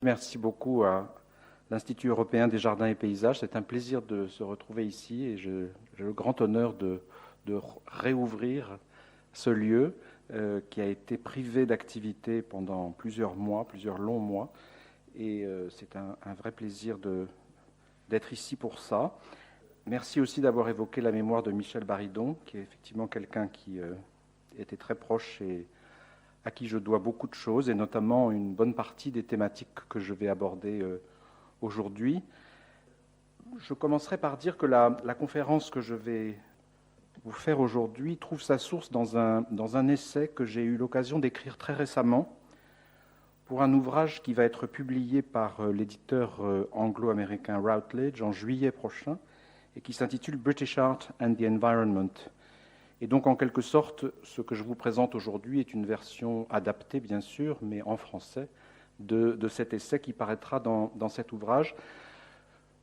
Merci beaucoup à l'Institut européen des jardins et paysages. C'est un plaisir de se retrouver ici et j'ai le grand honneur de réouvrir ce lieu qui a été privé d'activité pendant plusieurs mois, plusieurs longs mois. Et c'est un vrai plaisir d'être ici pour ça. Merci aussi d'avoir évoqué la mémoire de Michel Baridon, qui est effectivement quelqu'un qui était très proche et à qui je dois beaucoup de choses, et notamment une bonne partie des thématiques que je vais aborder aujourd'hui. Je commencerai par dire que la conférence que je vais vous faire aujourd'hui trouve sa source dans un essai que j'ai eu l'occasion d'écrire très récemment pour un ouvrage qui va être publié par l'éditeur anglo-américain Routledge en juillet prochain et qui s'intitule British Art and the Environment. Et donc, en quelque sorte, ce que je vous présente aujourd'hui est une version adaptée, bien sûr, mais en français, de cet essai qui paraîtra dans cet ouvrage.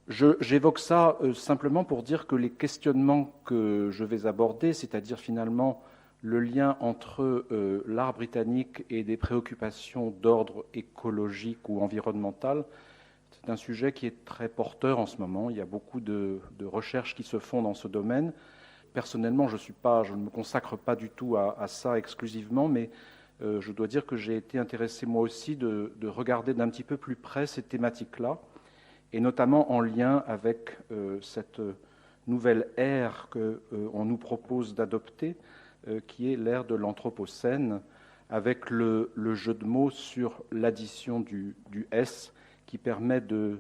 J'évoque ça simplement pour dire que les questionnements que je vais aborder, c'est-à-dire finalement le lien entre l'art britannique et des préoccupations d'ordre écologique ou environnemental, c'est un sujet qui est très porteur en ce moment. Il y a beaucoup de recherches qui se font dans ce domaine. Personnellement, je ne me consacre pas du tout à ça exclusivement, mais je dois dire que j'ai été intéressé moi aussi de regarder d'un petit peu plus près ces thématiques-là, et notamment en lien avec cette nouvelle ère qu'on nous propose d'adopter, qui est l'ère de l'Anthropocène, avec le jeu de mots sur l'addition du S, qui permet de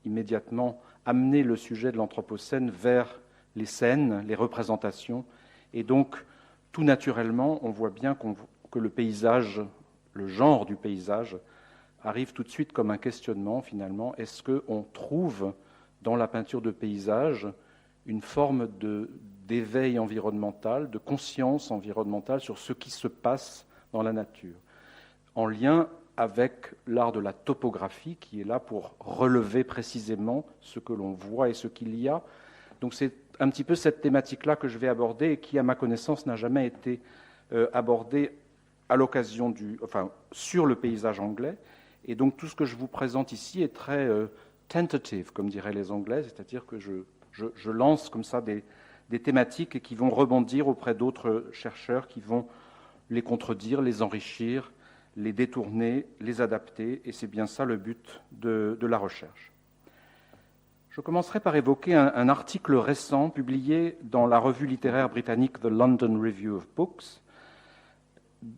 immédiatement amener le sujet de l'Anthropocène vers les scènes, les représentations, et donc tout naturellement, on voit bien que le paysage, le genre du paysage, arrive tout de suite comme un questionnement finalement. Est-ce qu'on trouve dans la peinture de paysage une forme d'éveil environnemental, de conscience environnementale sur ce qui se passe dans la nature, en lien avec l'art de la topographie qui est là pour relever précisément ce que l'on voit et ce qu'il y a. Donc c'est un petit peu cette thématique-là que je vais aborder et qui, à ma connaissance, n'a jamais été abordée à l'occasion sur le paysage anglais. Et donc tout ce que je vous présente ici est très tentative, comme diraient les Anglais, c'est-à-dire que je lance comme ça des thématiques qui vont rebondir auprès d'autres chercheurs qui vont les contredire, les enrichir, les détourner, les adapter, et c'est bien ça le but de la recherche. Je commencerai par évoquer un article récent publié dans la revue littéraire britannique The London Review of Books.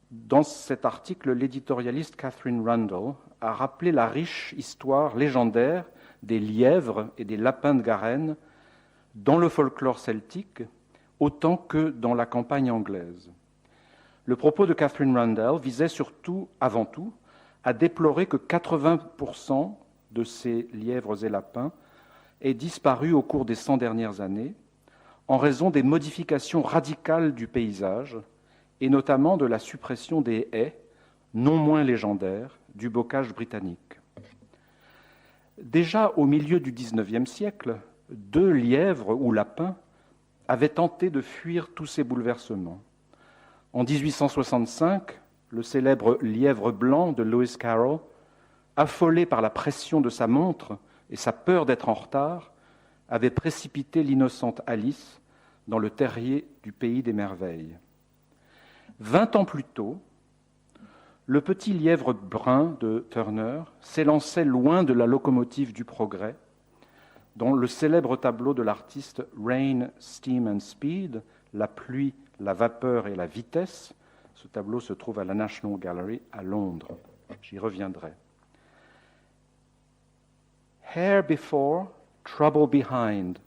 Dans cet article, l'éditorialiste Catherine Rundell a rappelé la riche histoire légendaire des lièvres et des lapins de Garenne dans le folklore celtique autant que dans la campagne anglaise. Le propos de Catherine Rundell visait surtout, avant tout, à déplorer que 80% de ces lièvres et lapins aient disparu au cours des 100 dernières années en raison des modifications radicales du paysage et notamment de la suppression des haies, non moins légendaires, du bocage britannique. Déjà au milieu du XIXe siècle, 2 lièvres ou lapins avaient tenté de fuir tous ces bouleversements. En 1865, le célèbre lièvre blanc de Lewis Carroll, affolé par la pression de sa montre et sa peur d'être en retard, avait précipité l'innocente Alice dans le terrier du pays des merveilles. 20 ans plus tôt, le petit lièvre brun de Turner s'élançait loin de la locomotive du progrès, dans le célèbre tableau de l'artiste Rain, Steam and Speed, la pluie, la vapeur et la vitesse. Ce tableau se trouve à la National Gallery à Londres. J'y reviendrai. Hare before, trouble behind.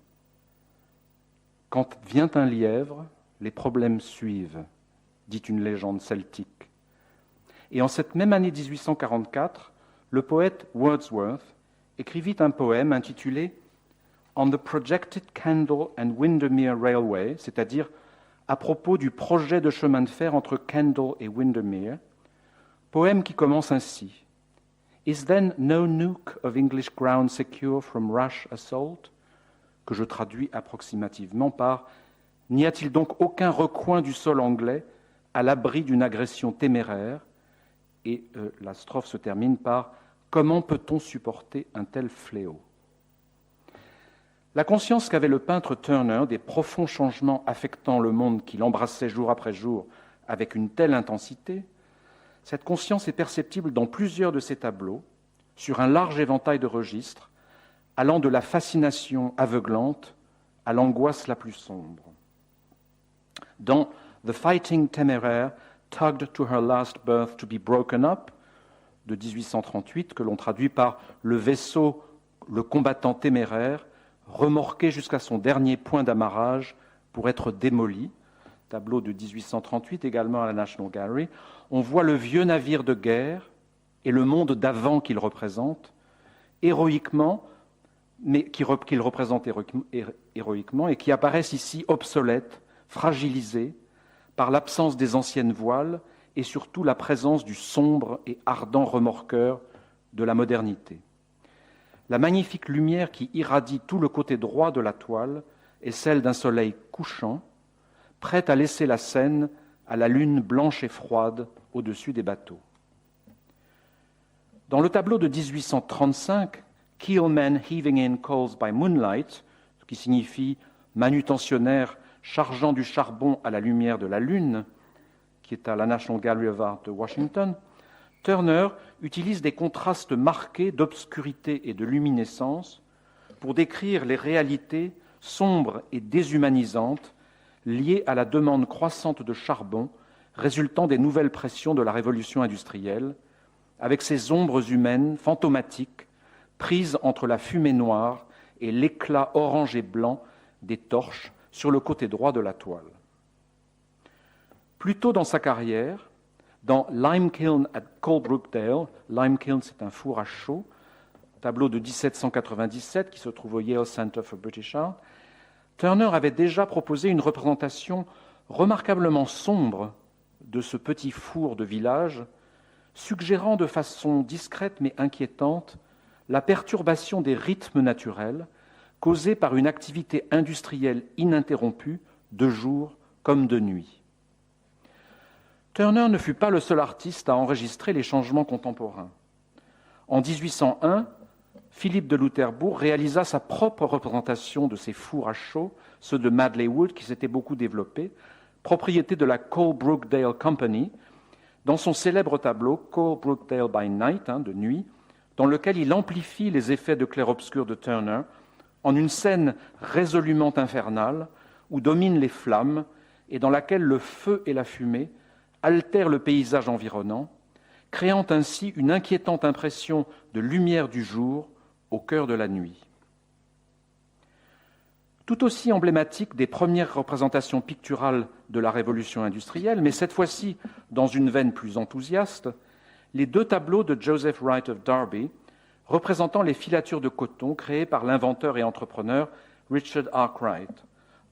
Quand vient un lièvre, les problèmes suivent, dit une légende celtique. Et en cette même année 1844, le poète Wordsworth écrivit un poème intitulé « On the projected Kendal and Windermere Railway », c'est-à-dire à propos du projet de chemin de fer entre Kendal et Windermere, poème qui commence ainsi. Is then no nook of English ground secure from rash assault? Que je traduis approximativement par n'y a-t-il donc aucun recoin du sol anglais à l'abri d'une agression téméraire? Et la strophe se termine par Comment peut-on supporter un tel fléau ? La conscience qu'avait le peintre Turner des profonds changements affectant le monde qu'il embrassait jour après jour avec une telle intensité, cette conscience est perceptible dans plusieurs de ses tableaux, sur un large éventail de registres, allant de la fascination aveuglante à l'angoisse la plus sombre. Dans The Fighting Téméraire, Tugged to Her Last Berth to be Broken Up, de 1838, que l'on traduit par Le vaisseau, le combattant téméraire, remorqué jusqu'à son dernier point d'amarrage pour être démoli, tableau de 1838 également à la National Gallery, on voit le vieux navire de guerre et le monde d'avant qu'il représente, héroïquement, mais qu'il représente héroïquement et qui apparaissent ici obsolètes, fragilisés par l'absence des anciennes voiles et surtout la présence du sombre et ardent remorqueur de la modernité. La magnifique lumière qui irradie tout le côté droit de la toile est celle d'un soleil couchant, prêt à laisser la scène à la lune blanche et froide au-dessus des bateaux. Dans le tableau de 1835, Keelmen heaving in coals by moonlight, ce qui signifie manutentionnaire chargeant du charbon à la lumière de la lune, qui est à la National Gallery of Art de Washington, Turner utilise des contrastes marqués d'obscurité et de luminescence pour décrire les réalités sombres et déshumanisantes liées à la demande croissante de charbon résultant des nouvelles pressions de la révolution industrielle, avec ces ombres humaines fantomatiques prises entre la fumée noire et l'éclat orange et blanc des torches sur le côté droit de la toile. Plus tôt dans sa carrière, dans Limekiln at Coalbrookdale, Limekiln c'est un four à chaux, tableau de 1797 qui se trouve au Yale Center for British Art, Turner avait déjà proposé une représentation remarquablement sombre de ce petit four de village, suggérant de façon discrète mais inquiétante la perturbation des rythmes naturels causés par une activité industrielle ininterrompue de jour comme de nuit. Turner ne fut pas le seul artiste à enregistrer les changements contemporains. En 1801, Philippe de Loutherbourg réalisa sa propre représentation de ces fours à chaux, ceux de Madley Wood, qui s'étaient beaucoup développés, propriété de la Coalbrookdale Company, dans son célèbre tableau Coalbrookdale by Night, de nuit, dans lequel il amplifie les effets de clair-obscur de Turner en une scène résolument infernale où dominent les flammes et dans laquelle le feu et la fumée altèrent le paysage environnant, créant ainsi une inquiétante impression de lumière du jour au cœur de la nuit. Tout aussi emblématique des premières représentations picturales de la révolution industrielle, mais cette fois-ci dans une veine plus enthousiaste, les deux tableaux de Joseph Wright of Derby représentant les filatures de coton créées par l'inventeur et entrepreneur Richard Arkwright.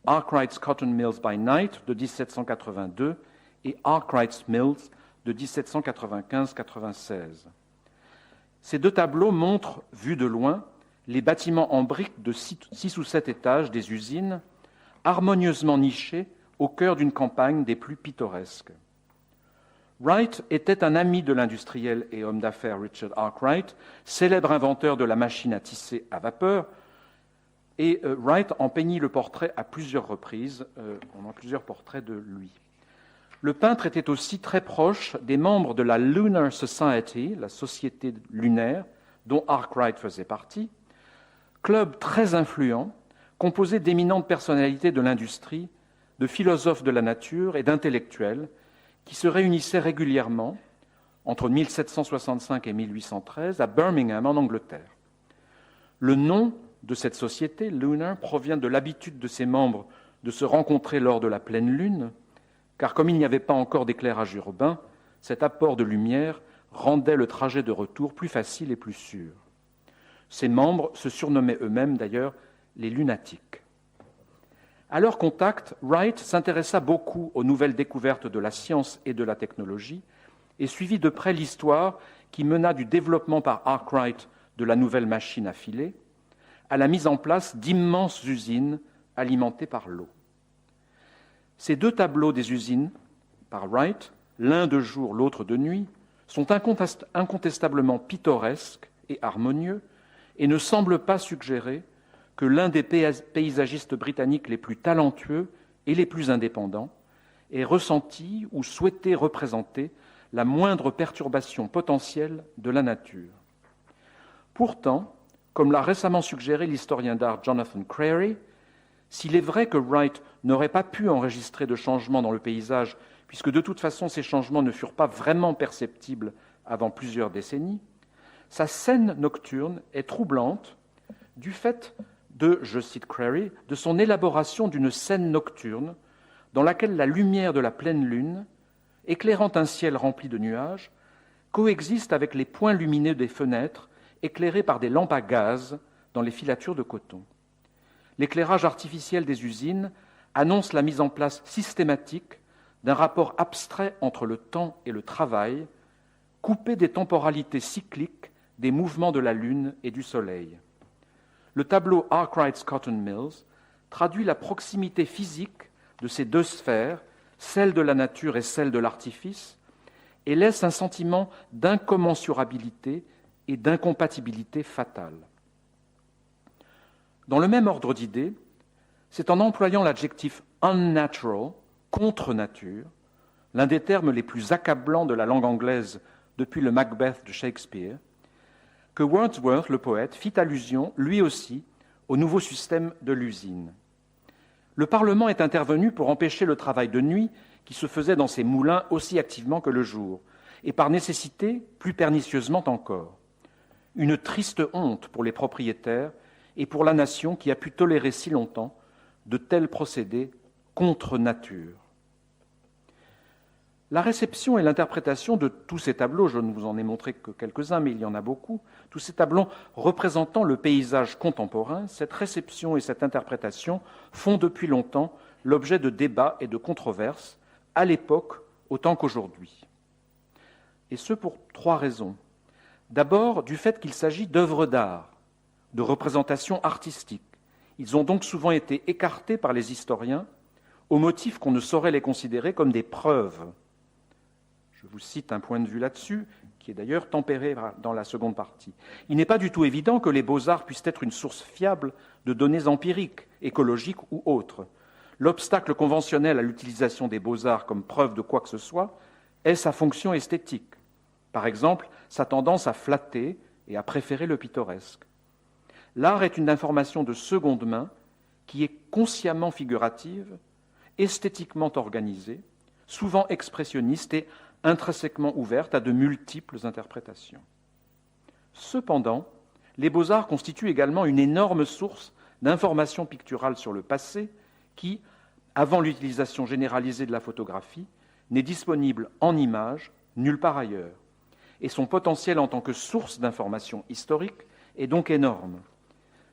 Arkwright's Cotton Mills by Night de 1782 et Arkwright's Mills de 1795-96. Ces deux tableaux montrent, vus de loin, les bâtiments en briques de 6 ou 7 étages des usines, harmonieusement nichés au cœur d'une campagne des plus pittoresques. Wright était un ami de l'industriel et homme d'affaires Richard Arkwright, célèbre inventeur de la machine à tisser à vapeur, et Wright en peignit le portrait à plusieurs reprises. On a plusieurs portraits de lui. Le peintre était aussi très proche des membres de la Lunar Society, la société lunaire, dont Arkwright faisait partie, club très influent, composé d'éminentes personnalités de l'industrie, de philosophes de la nature et d'intellectuels, qui se réunissaient régulièrement, entre 1765 et 1813, à Birmingham, en Angleterre. Le nom de cette société, Lunar, provient de l'habitude de ses membres de se rencontrer lors de la pleine lune, car comme il n'y avait pas encore d'éclairage urbain, cet apport de lumière rendait le trajet de retour plus facile et plus sûr. Ses membres se surnommaient eux-mêmes d'ailleurs les lunatiques. À leur contact, Wright s'intéressa beaucoup aux nouvelles découvertes de la science et de la technologie et suivit de près l'histoire qui mena du développement par Arkwright de la nouvelle machine à filer à la mise en place d'immenses usines alimentées par l'eau. Ces deux tableaux des usines, par Wright, l'un de jour, l'autre de nuit, sont incontestablement pittoresques et harmonieux et ne semble pas suggérer que l'un des paysagistes britanniques les plus talentueux et les plus indépendants ait ressenti ou souhaité représenter la moindre perturbation potentielle de la nature. Pourtant, comme l'a récemment suggéré l'historien d'art Jonathan Crary, s'il est vrai que Wright n'aurait pas pu enregistrer de changements dans le paysage, puisque de toute façon ces changements ne furent pas vraiment perceptibles avant plusieurs décennies, sa scène nocturne est troublante du fait de, je cite Crary, de son élaboration d'une scène nocturne dans laquelle la lumière de la pleine lune, éclairant un ciel rempli de nuages, coexiste avec les points lumineux des fenêtres éclairés par des lampes à gaz dans les filatures de coton. L'éclairage artificiel des usines annonce la mise en place systématique d'un rapport abstrait entre le temps et le travail, coupé des temporalités cycliques des mouvements de la Lune et du Soleil. Le tableau Arkwright's Cotton Mills traduit la proximité physique de ces deux sphères, celle de la nature et celle de l'artifice, et laisse un sentiment d'incommensurabilité et d'incompatibilité fatale. Dans le même ordre d'idées, c'est en employant l'adjectif unnatural, contre nature, l'un des termes les plus accablants de la langue anglaise depuis le Macbeth de Shakespeare, que Wordsworth, le poète, fit allusion, lui aussi, au nouveau système de l'usine. Le Parlement est intervenu pour empêcher le travail de nuit qui se faisait dans ces moulins aussi activement que le jour, et par nécessité, plus pernicieusement encore. Une triste honte pour les propriétaires et pour la nation qui a pu tolérer si longtemps de tels procédés contre nature. La réception et l'interprétation de tous ces tableaux, je ne vous en ai montré que quelques-uns, mais il y en a beaucoup, tous ces tableaux représentant le paysage contemporain, cette réception et cette interprétation font depuis longtemps l'objet de débats et de controverses, à l'époque autant qu'aujourd'hui. Et ce pour trois raisons. D'abord, du fait qu'il s'agit d'œuvres d'art, de représentations artistiques. Ils ont donc souvent été écartés par les historiens au motif qu'on ne saurait les considérer comme des preuves. Je vous cite un point de vue là-dessus, qui est d'ailleurs tempéré dans la seconde partie. Il n'est pas du tout évident que les beaux-arts puissent être une source fiable de données empiriques, écologiques ou autres. L'obstacle conventionnel à l'utilisation des beaux-arts comme preuve de quoi que ce soit est sa fonction esthétique. Par exemple, sa tendance à flatter et à préférer le pittoresque. L'art est une information de seconde main qui est consciemment figurative, esthétiquement organisée, souvent expressionniste et intrinsèquement ouverte à de multiples interprétations. Cependant, les beaux-arts constituent également une énorme source d'informations picturales sur le passé qui, avant l'utilisation généralisée de la photographie, n'est disponible en images nulle part ailleurs. Et son potentiel en tant que source d'informations historiques est donc énorme.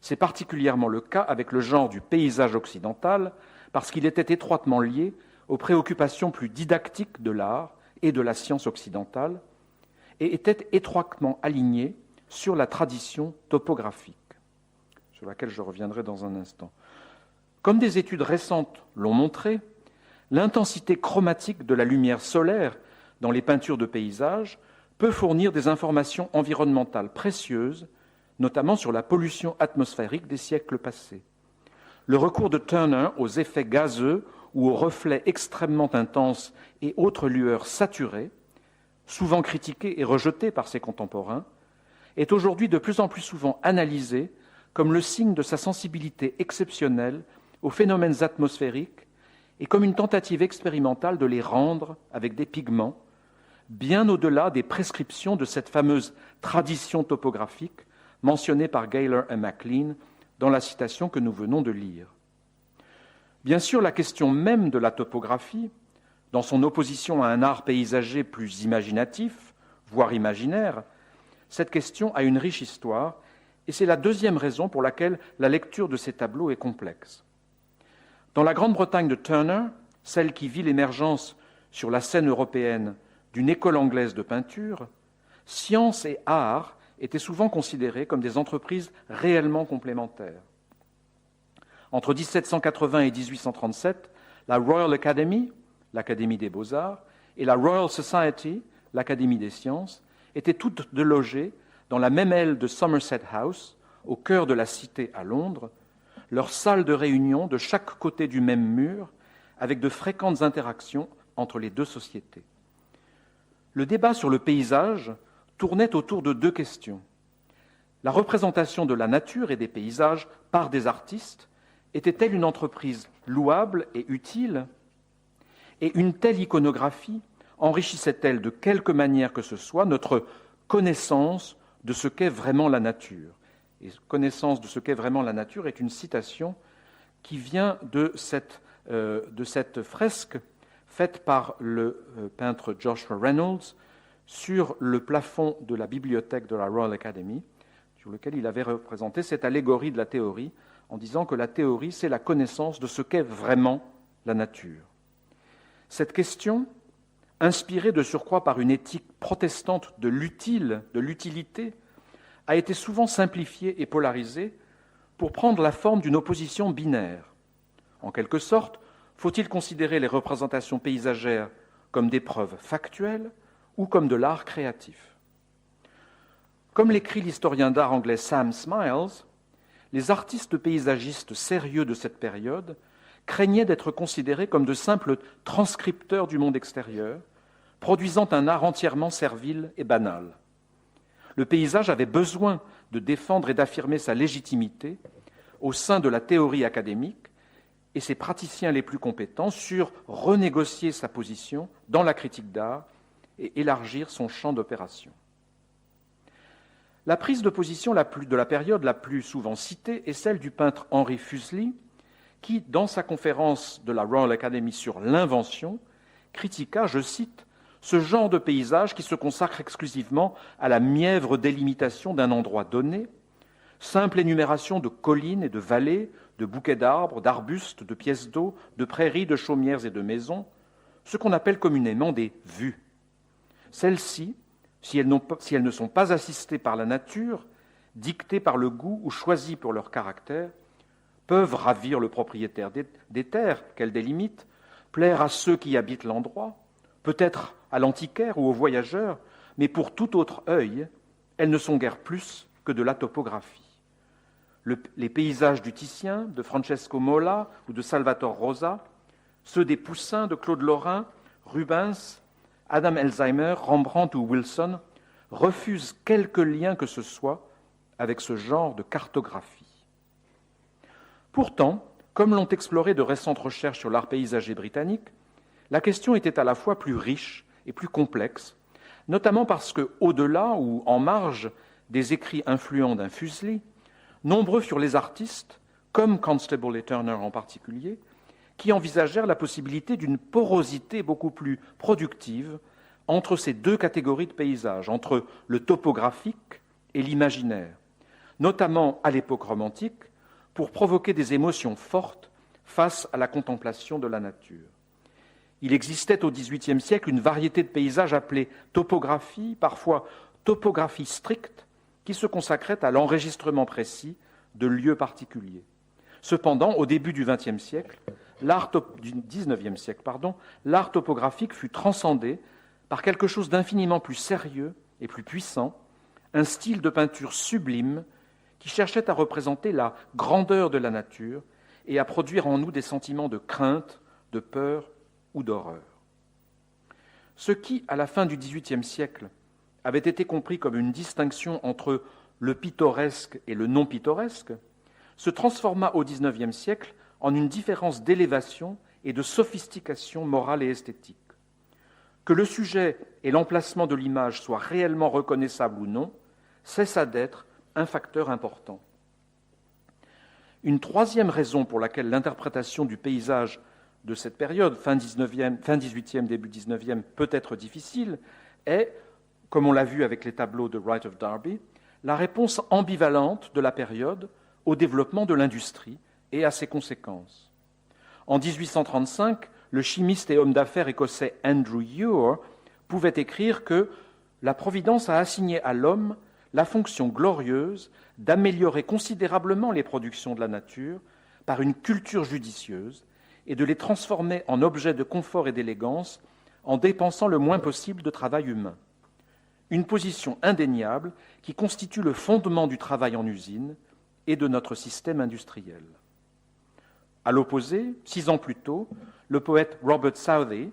C'est particulièrement le cas avec le genre du paysage occidental, parce qu'il était étroitement lié aux préoccupations plus didactiques de l'art et de la science occidentale, et était étroitement aligné sur la tradition topographique, sur laquelle je reviendrai dans un instant. Comme des études récentes l'ont montré, l'intensité chromatique de la lumière solaire dans les peintures de paysages peut fournir des informations environnementales précieuses, notamment sur la pollution atmosphérique des siècles passés. Le recours de Turner aux effets gazeux ou aux reflets extrêmement intenses et autres lueurs saturées, souvent critiqué et rejeté par ses contemporains, est aujourd'hui de plus en plus souvent analysé comme le signe de sa sensibilité exceptionnelle aux phénomènes atmosphériques et comme une tentative expérimentale de les rendre avec des pigments, bien au-delà des prescriptions de cette fameuse tradition topographique mentionnée par Gaylor et MacLean dans la citation que nous venons de lire. Bien sûr, la question même de la topographie, dans son opposition à un art paysager plus imaginatif, voire imaginaire, cette question a une riche histoire, et c'est la deuxième raison pour laquelle la lecture de ces tableaux est complexe. Dans la Grande-Bretagne de Turner, celle qui vit l'émergence sur la scène européenne d'une école anglaise de peinture, science et art étaient souvent considérés comme des entreprises réellement complémentaires. Entre 1780 et 1837, la Royal Academy, l'Académie des Beaux-Arts, et la Royal Society, l'Académie des Sciences, étaient toutes deux logées dans la même aile de Somerset House, au cœur de la cité à Londres, leur salle de réunion de chaque côté du même mur, avec de fréquentes interactions entre les deux sociétés. Le débat sur le paysage tournait autour de deux questions. La représentation de la nature et des paysages par des artistes était-elle une entreprise louable et utile ? Et une telle iconographie enrichissait-elle de quelque manière que ce soit notre connaissance de ce qu'est vraiment la nature ? Et connaissance de ce qu'est vraiment la nature est une citation qui vient de cette fresque faite par le peintre Joshua Reynolds sur le plafond de la bibliothèque de la Royal Academy, sur lequel il avait représenté cette allégorie de la théorie, en disant que la théorie, c'est la connaissance de ce qu'est vraiment la nature. Cette question, inspirée de surcroît par une éthique protestante de l'utile, de l'utilité, a été souvent simplifiée et polarisée pour prendre la forme d'une opposition binaire. En quelque sorte, faut-il considérer les représentations paysagères comme des preuves factuelles ou comme de l'art créatif ? Comme l'écrit l'historien d'art anglais Sam Smiles, les artistes paysagistes sérieux de cette période craignaient d'être considérés comme de simples transcripteurs du monde extérieur, produisant un art entièrement servile et banal. Le paysage avait besoin de défendre et d'affirmer sa légitimité au sein de la théorie académique, et ses praticiens les plus compétents surent renégocier sa position dans la critique d'art et élargir son champ d'opération. La prise de position de la période la plus souvent citée est celle du peintre Henry Fuseli, qui, dans sa conférence de la Royal Academy sur l'invention, critiqua, je cite, « ce genre de paysage qui se consacre exclusivement à la mièvre délimitation d'un endroit donné, simple énumération de collines et de vallées, de bouquets d'arbres, d'arbustes, de pièces d'eau, de prairies, de chaumières et de maisons, ce qu'on appelle communément des vues. Celles-ci, si elles ne sont pas assistées par la nature, dictées par le goût ou choisies pour leur caractère, peuvent ravir le propriétaire des terres qu'elles délimitent, plaire à ceux qui habitent l'endroit, peut-être à l'antiquaire ou aux voyageurs, mais pour tout autre œil, elles ne sont guère plus que de la topographie. Les paysages du Titien, de Francesco Mola ou de Salvatore Rosa, ceux des Poussins, de Claude Lorrain, Rubens, Adam Elsheimer, Rembrandt ou Wilson refusent quelque lien que ce soit avec ce genre de cartographie. Pourtant, comme l'ont exploré de récentes recherches sur l'art paysager britannique, la question était à la fois plus riche et plus complexe, notamment parce que, au-delà ou en marge des écrits influents d'un Fuseli, nombreux furent les artistes, comme Constable et Turner en particulier, qui envisagèrent la possibilité d'une porosité beaucoup plus productive entre ces deux catégories de paysages, entre le topographique et l'imaginaire, notamment à l'époque romantique, pour provoquer des émotions fortes face à la contemplation de la nature. Il existait au XVIIIe siècle une variété de paysages appelés topographie, parfois topographie stricte, qui se consacrait à l'enregistrement précis de lieux particuliers. Cependant, au début du XXe siècle, du XIXe siècle, l'art topographique fut transcendé par quelque chose d'infiniment plus sérieux et plus puissant, un style de peinture sublime qui cherchait à représenter la grandeur de la nature et à produire en nous des sentiments de crainte, de peur ou d'horreur. Ce qui, à la fin du XVIIIe siècle, avait été compris comme une distinction entre le pittoresque et le non-pittoresque, se transforma au XIXe siècle en une différence d'élévation et de sophistication morale et esthétique. Que le sujet et l'emplacement de l'image soient réellement reconnaissables ou non, cessa d'être un facteur important. Une troisième raison pour laquelle l'interprétation du paysage de cette période, fin XVIIIe, début XIXe, peut être difficile, est, comme on l'a vu avec les tableaux de Wright of Derby, la réponse ambivalente de la période au développement de l'industrie et à ses conséquences. En 1835, le chimiste et homme d'affaires écossais Andrew Ure pouvait écrire que la Providence a assigné à l'homme la fonction glorieuse d'améliorer considérablement les productions de la nature par une culture judicieuse et de les transformer en objets de confort et d'élégance en dépensant le moins possible de travail humain. une position indéniable qui constitue le fondement du travail en usine et de notre système industriel. À l'opposé, 6 ans plus tôt, le poète Robert Southey,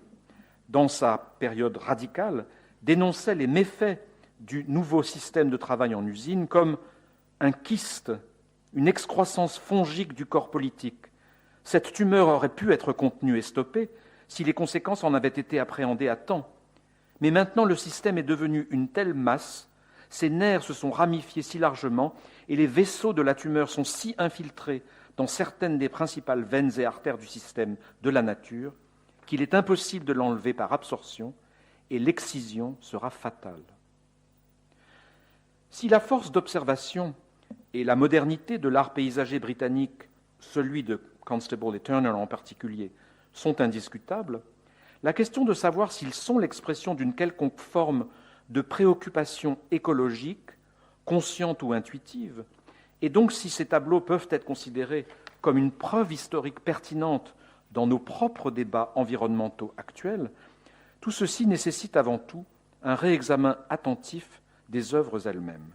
dans sa période radicale, dénonçait les méfaits du nouveau système de travail en usine comme un kyste, une excroissance fongique du corps politique. Cette tumeur aurait pu être contenue et stoppée si les conséquences en avaient été appréhendées à temps. Mais maintenant, le système est devenu une telle masse, ses nerfs se sont ramifiés si largement et les vaisseaux de la tumeur sont si infiltrés dans certaines des principales veines et artères du système de la nature qu'il est impossible de l'enlever par absorption et l'excision sera fatale. Si la force d'observation et la modernité de l'art paysager britannique, celui de Constable et Turner en particulier, sont indiscutables, la question de savoir s'ils sont l'expression d'une quelconque forme de préoccupation écologique, consciente ou intuitive, et donc si ces tableaux peuvent être considérés comme une preuve historique pertinente dans nos propres débats environnementaux actuels, tout ceci nécessite avant tout un réexamen attentif des œuvres elles-mêmes.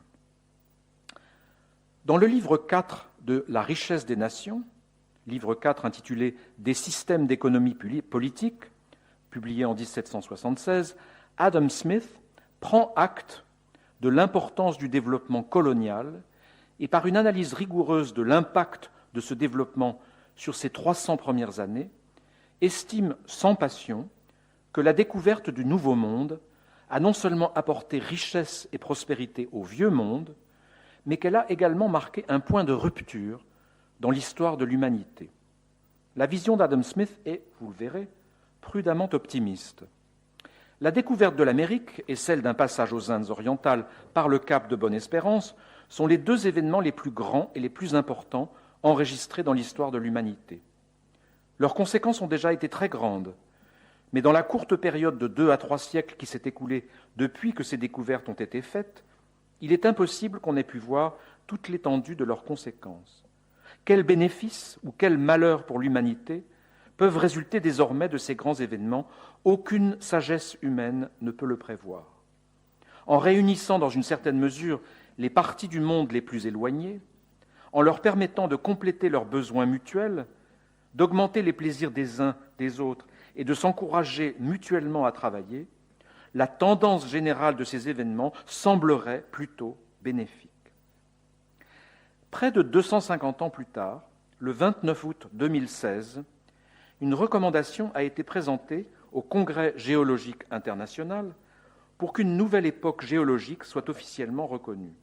Dans le livre 4 de La richesse des nations, livre 4 intitulé « Des systèmes d'économie politique », publié en 1776, Adam Smith prend acte de l'importance du développement colonial et par une analyse rigoureuse de l'impact de ce développement sur ces 300 premières années, estime sans passion que la découverte du Nouveau Monde a non seulement apporté richesse et prospérité au Vieux Monde, mais qu'elle a également marqué un point de rupture dans l'histoire de l'humanité. La vision d'Adam Smith est, vous le verrez, prudemment optimiste. La découverte de l'Amérique et celle d'un passage aux Indes orientales par le cap de Bonne-Espérance sont les 2 événements les plus grands et les plus importants enregistrés dans l'histoire de l'humanité. Leurs conséquences ont déjà été très grandes, mais dans la courte période de 2 à 3 siècles qui s'est écoulée depuis que ces découvertes ont été faites, il est impossible qu'on ait pu voir toute l'étendue de leurs conséquences. Quels bénéfices ou quels malheurs pour l'humanité peuvent résulter désormais de ces grands événements? Aucune sagesse humaine ne peut le prévoir. En réunissant dans une certaine mesure les parties du monde les plus éloignées, en leur permettant de compléter leurs besoins mutuels, d'augmenter les plaisirs des uns des autres et de s'encourager mutuellement à travailler, la tendance générale de ces événements semblerait plutôt bénéfique. Près de 250 ans plus tard, le 29 août 2016, une recommandation a été présentée au Congrès géologique international pour qu'une nouvelle époque géologique soit officiellement reconnue.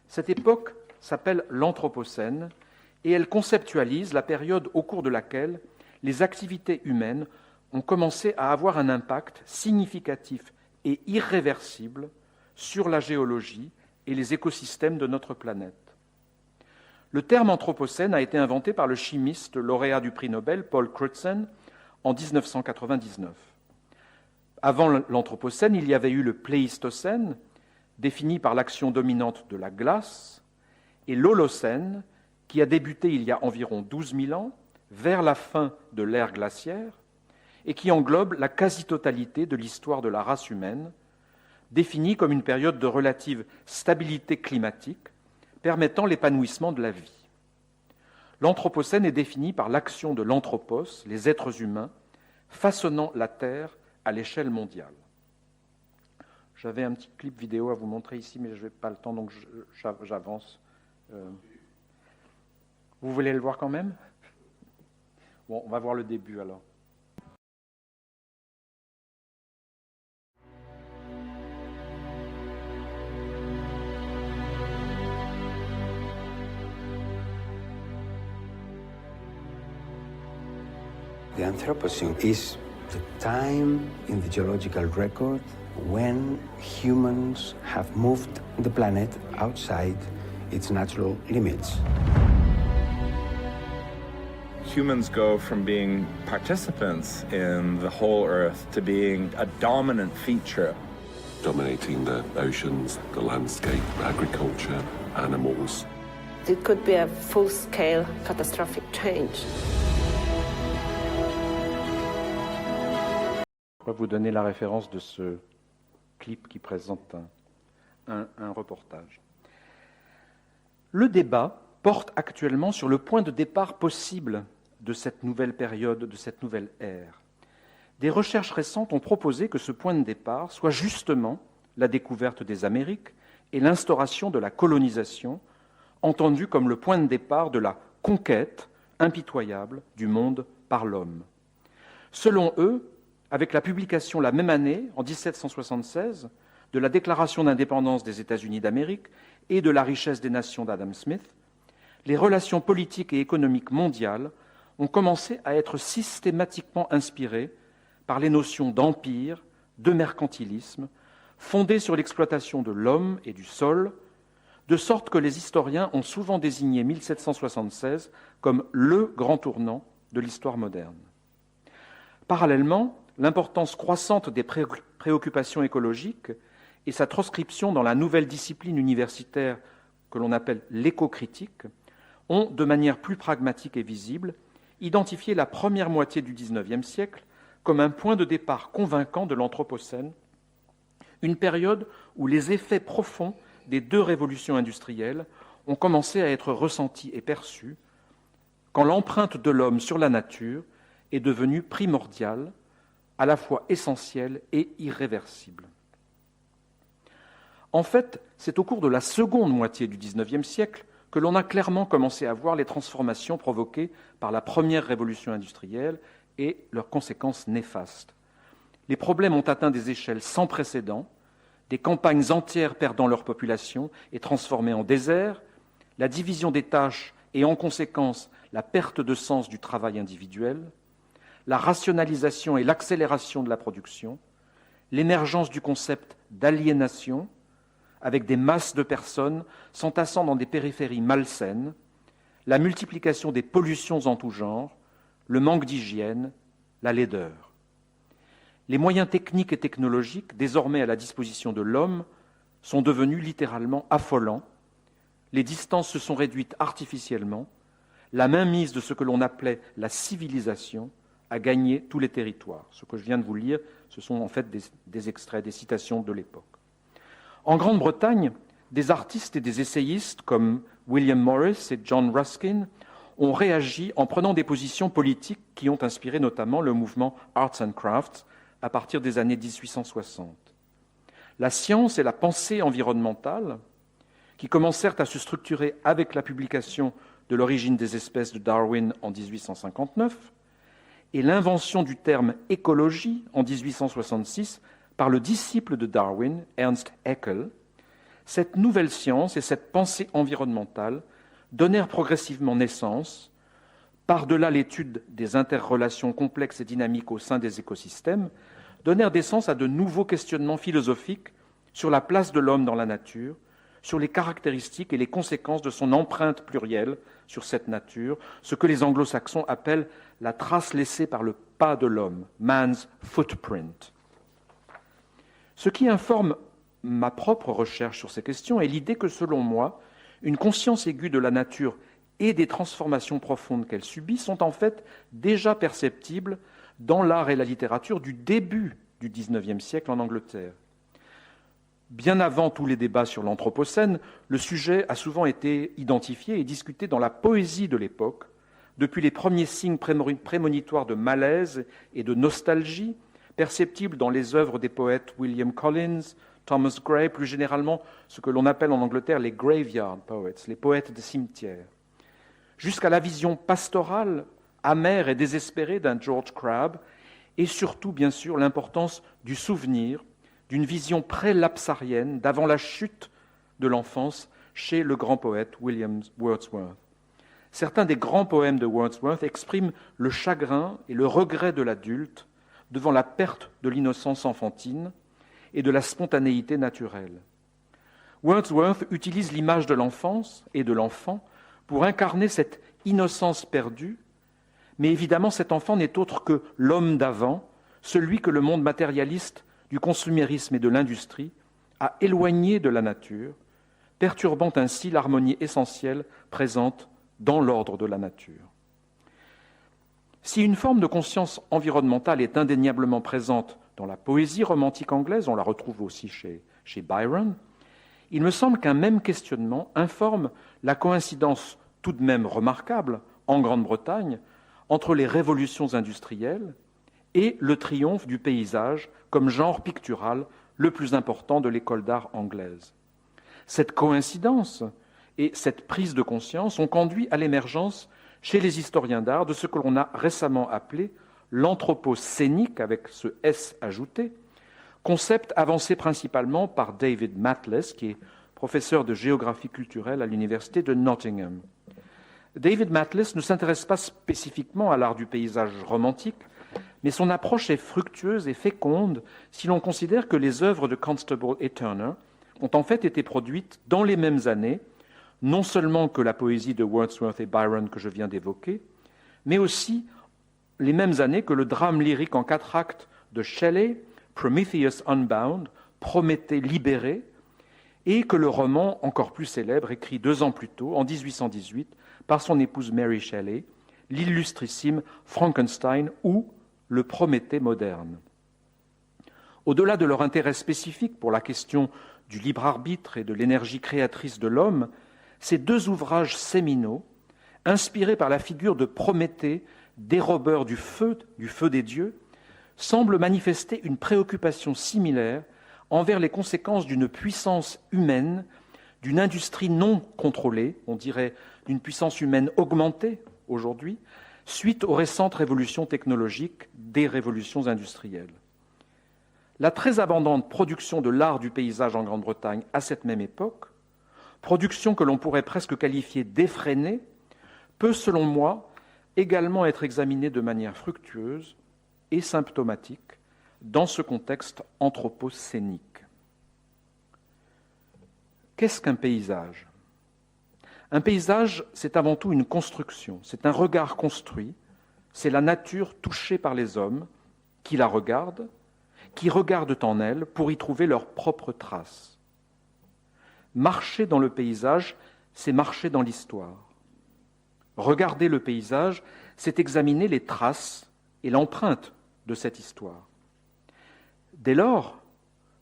Cette époque s'appelle l'Anthropocène et elle conceptualise la période au cours de laquelle les activités humaines ont commencé à avoir un impact significatif et irréversible sur la géologie et les écosystèmes de notre planète. Le terme Anthropocène a été inventé par le chimiste lauréat du prix Nobel Paul Crutzen en 1999. Avant l'Anthropocène, il y avait eu le Pléistocène, défini par l'action dominante de la glace, et l'Holocène, qui a débuté il y a environ 12 000 ans, vers la fin de l'ère glaciaire, et qui englobe la quasi-totalité de l'histoire de la race humaine, définie comme une période de relative stabilité climatique, permettant l'épanouissement de la vie. L'Anthropocène est défini par l'action de l'anthropos, les êtres humains, façonnant la Terre à l'échelle mondiale. J'avais un petit clip vidéo à vous montrer ici, mais je n'ai pas le temps, donc j'avance. Vous voulez le voir quand même? Bon, on va voir le début alors. The Anthropocene is the time in the geological record when humans have moved the planet outside its natural limits. Humans go from being participants in the whole Earth to being a dominant feature. Dominating the oceans, the landscape, agriculture, animals. It could be a full-scale catastrophic change. Je vais vous donner la référence de ce clip qui présente un reportage. Le débat porte actuellement sur le point de départ possible de cette nouvelle période, de cette nouvelle ère. Des recherches récentes ont proposé que ce point de départ soit justement la découverte des Amériques et l'instauration de la colonisation, entendue comme le point de départ de la conquête impitoyable du monde par l'homme. Selon eux, avec la publication la même année, en 1776, de la Déclaration d'indépendance des États-Unis d'Amérique et de la richesse des nations d'Adam Smith, les relations politiques et économiques mondiales ont commencé à être systématiquement inspirées par les notions d'empire, de mercantilisme, fondées sur l'exploitation de l'homme et du sol, de sorte que les historiens ont souvent désigné 1776 comme le grand tournant de l'histoire moderne. Parallèlement, l'importance croissante des préoccupations écologiques et sa transcription dans la nouvelle discipline universitaire que l'on appelle l'éco-critique ont, de manière plus pragmatique et visible, identifié la première moitié du XIXe siècle comme un point de départ convaincant de l'Anthropocène, une période où les effets profonds des deux révolutions industrielles ont commencé à être ressentis et perçus, quand l'empreinte de l'homme sur la nature est devenue primordiale, à la fois essentielle et irréversible. En fait, c'est au cours de la seconde moitié du XIXe siècle que l'on a clairement commencé à voir les transformations provoquées par la première révolution industrielle et leurs conséquences néfastes. Les problèmes ont atteint des échelles sans précédent, des campagnes entières perdant leur population et transformées en désert, la division des tâches et en conséquence la perte de sens du travail individuel, la rationalisation et l'accélération de la production, l'émergence du concept d'aliénation, avec des masses de personnes s'entassant dans des périphéries malsaines, la multiplication des pollutions en tout genre, le manque d'hygiène, la laideur. Les moyens techniques et technologiques, désormais à la disposition de l'homme, sont devenus littéralement affolants. Les distances se sont réduites artificiellement. La mainmise de ce que l'on appelait la civilisation a gagné tous les territoires. Ce que je viens de vous lire, ce sont en fait des extraits, des citations de l'époque. En Grande-Bretagne, des artistes et des essayistes comme William Morris et John Ruskin ont réagi en prenant des positions politiques qui ont inspiré notamment le mouvement Arts and Crafts à partir des années 1860. La science et la pensée environnementale, qui commencèrent à se structurer avec la publication de l'origine des espèces de Darwin en 1859, et l'invention du terme écologie en 1866 par le disciple de Darwin, Ernst Haeckel, cette nouvelle science et cette pensée environnementale donnèrent progressivement naissance, par-delà l'étude des interrelations complexes et dynamiques au sein des écosystèmes, donnèrent naissance à de nouveaux questionnements philosophiques sur la place de l'homme dans la nature, sur les caractéristiques et les conséquences de son empreinte plurielle sur cette nature, ce que les anglo-saxons appellent la trace laissée par le pas de l'homme, man's footprint. Ce qui informe ma propre recherche sur ces questions est l'idée que, selon moi, une conscience aiguë de la nature et des transformations profondes qu'elle subit sont en fait déjà perceptibles dans l'art et la littérature du début du XIXe siècle en Angleterre. Bien avant tous les débats sur l'Anthropocène, le sujet a souvent été identifié et discuté dans la poésie de l'époque, depuis les premiers signes prémonitoires de malaise et de nostalgie, perceptibles dans les œuvres des poètes William Collins, Thomas Gray, plus généralement ce que l'on appelle en Angleterre les graveyard poets, les poètes des cimetières, jusqu'à la vision pastorale, amère et désespérée d'un George Crabbe, et surtout, bien sûr, l'importance du souvenir, d'une vision pré-lapsarienne d'avant la chute de l'enfance chez le grand poète William Wordsworth. Certains des grands poèmes de Wordsworth expriment le chagrin et le regret de l'adulte devant la perte de l'innocence enfantine et de la spontanéité naturelle. Wordsworth utilise l'image de l'enfance et de l'enfant pour incarner cette innocence perdue, mais évidemment cet enfant n'est autre que l'homme d'avant, celui que le monde matérialiste du consumérisme et de l'industrie a éloigné de la nature, perturbant ainsi l'harmonie essentielle présente dans l'ordre de la nature. Si une forme de conscience environnementale est indéniablement présente dans la poésie romantique anglaise, on la retrouve aussi chez Byron, il me semble qu'un même questionnement informe la coïncidence tout de même remarquable en Grande-Bretagne entre les révolutions industrielles et le triomphe du paysage comme genre pictural le plus important de l'école d'art anglaise. Cette coïncidence et cette prise de conscience ont conduit à l'émergence chez les historiens d'art de ce que l'on a récemment appelé l'anthropocénique, avec ce S ajouté, concept avancé principalement par David Matless, qui est professeur de géographie culturelle à l'université de Nottingham. David Matless ne s'intéresse pas spécifiquement à l'art du paysage romantique, mais son approche est fructueuse et féconde si l'on considère que les œuvres de Constable et Turner ont en fait été produites dans les mêmes années, non seulement que la poésie de Wordsworth et Byron que je viens d'évoquer, mais aussi les mêmes années que le drame lyrique en 4 actes de Shelley, Prometheus Unbound, Prométhée libéré, et que le roman encore plus célèbre, écrit 2 ans plus tôt, en 1818, par son épouse Mary Shelley, l'illustrissime Frankenstein ou le Prométhée moderne. Au-delà de leur intérêt spécifique pour la question du libre arbitre et de l'énergie créatrice de l'homme, ces 2 ouvrages séminaux, inspirés par la figure de Prométhée, dérobeur du feu des dieux, semblent manifester une préoccupation similaire envers les conséquences d'une puissance humaine, d'une industrie non contrôlée, on dirait d'une puissance humaine augmentée aujourd'hui, suite aux récentes révolutions technologiques des révolutions industrielles. La très abondante production de l'art du paysage en Grande-Bretagne à cette même époque, production que l'on pourrait presque qualifier d'effrénée, peut, selon moi, également être examinée de manière fructueuse et symptomatique dans ce contexte anthropocénique. Qu'est-ce qu'un paysage ? Un paysage, c'est avant tout une construction, c'est un regard construit, c'est la nature touchée par les hommes qui la regardent, qui regardent en elle pour y trouver leurs propres traces. Marcher dans le paysage, c'est marcher dans l'histoire. Regarder le paysage, c'est examiner les traces et l'empreinte de cette histoire. Dès lors,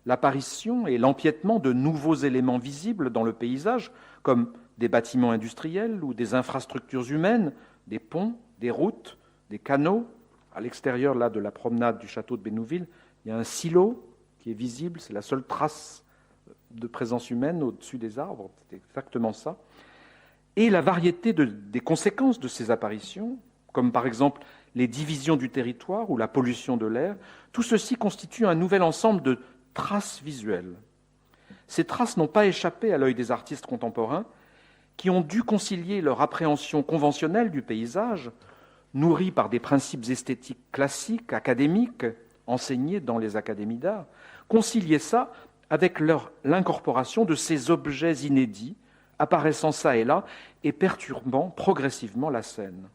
l'apparition et l'empiètement de nouveaux éléments visibles dans le paysage, comme des bâtiments industriels ou des infrastructures humaines, des ponts, des routes, des canaux. À l'extérieur là, de la promenade du château de Bénouville, il y a un silo qui est visible, c'est la seule trace de présence humaine au-dessus des arbres, c'est exactement ça. Et la variété des conséquences de ces apparitions, comme par exemple les divisions du territoire ou la pollution de l'air, tout ceci constitue un nouvel ensemble de traces visuelles. Ces traces n'ont pas échappé à l'œil des artistes contemporains qui ont dû concilier leur appréhension conventionnelle du paysage, nourrie par des principes esthétiques classiques, académiques, enseignés dans les académies d'art, concilier ça avec l'incorporation de ces objets inédits, apparaissant ça et là, et perturbant progressivement la scène.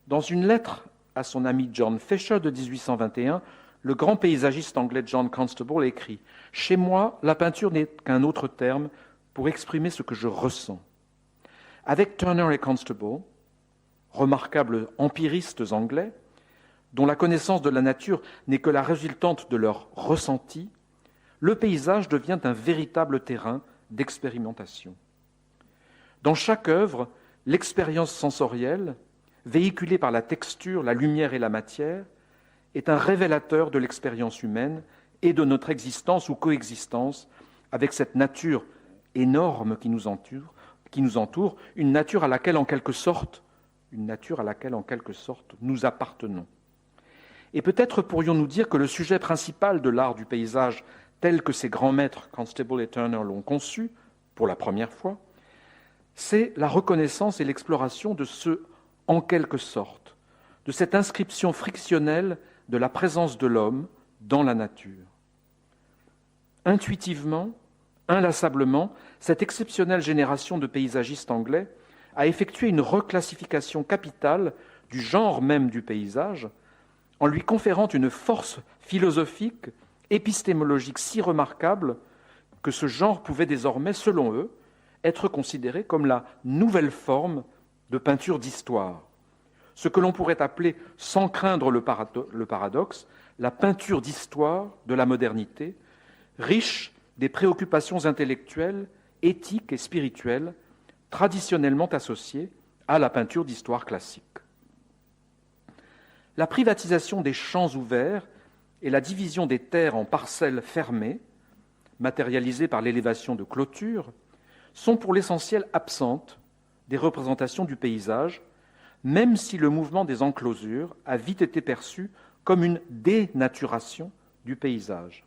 Dans une lettre à son ami John Fisher de 1821, le grand paysagiste anglais John Constable écrit « Chez moi, la peinture n'est qu'un autre terme pour exprimer ce que je ressens. » Avec Turner et Constable, remarquables empiristes anglais, dont la connaissance de la nature n'est que la résultante de leur ressenti, le paysage devient un véritable terrain d'expérimentation. Dans chaque œuvre, l'expérience sensorielle, véhiculée par la texture, la lumière et la matière, est un révélateur de l'expérience humaine et de notre existence ou coexistence avec cette nature énorme qui nous entoure, une nature à laquelle en quelque sorte nous appartenons. Et peut-être pourrions-nous dire que le sujet principal de l'art du paysage, tel que ces grands maîtres Constable et Turner l'ont conçu pour la première fois, c'est la reconnaissance et l'exploration de ce « en quelque sorte », de cette inscription frictionnelle de la présence de l'homme dans la nature. Intuitivement, inlassablement, cette exceptionnelle génération de paysagistes anglais a effectué une reclassification capitale du genre même du paysage, en lui conférant une force philosophique, épistémologique si remarquable que ce genre pouvait désormais, selon eux, être considéré comme la nouvelle forme de peinture d'histoire, ce que l'on pourrait appeler, sans craindre le paradoxe, la peinture d'histoire de la modernité, riche des préoccupations intellectuelles, éthiques et spirituelles, traditionnellement associées à la peinture d'histoire classique. La privatisation des champs ouverts et la division des terres en parcelles fermées, matérialisées par l'élévation de clôtures, sont pour l'essentiel absentes des représentations du paysage, même si le mouvement des enclosures a vite été perçu comme une dénaturation du paysage.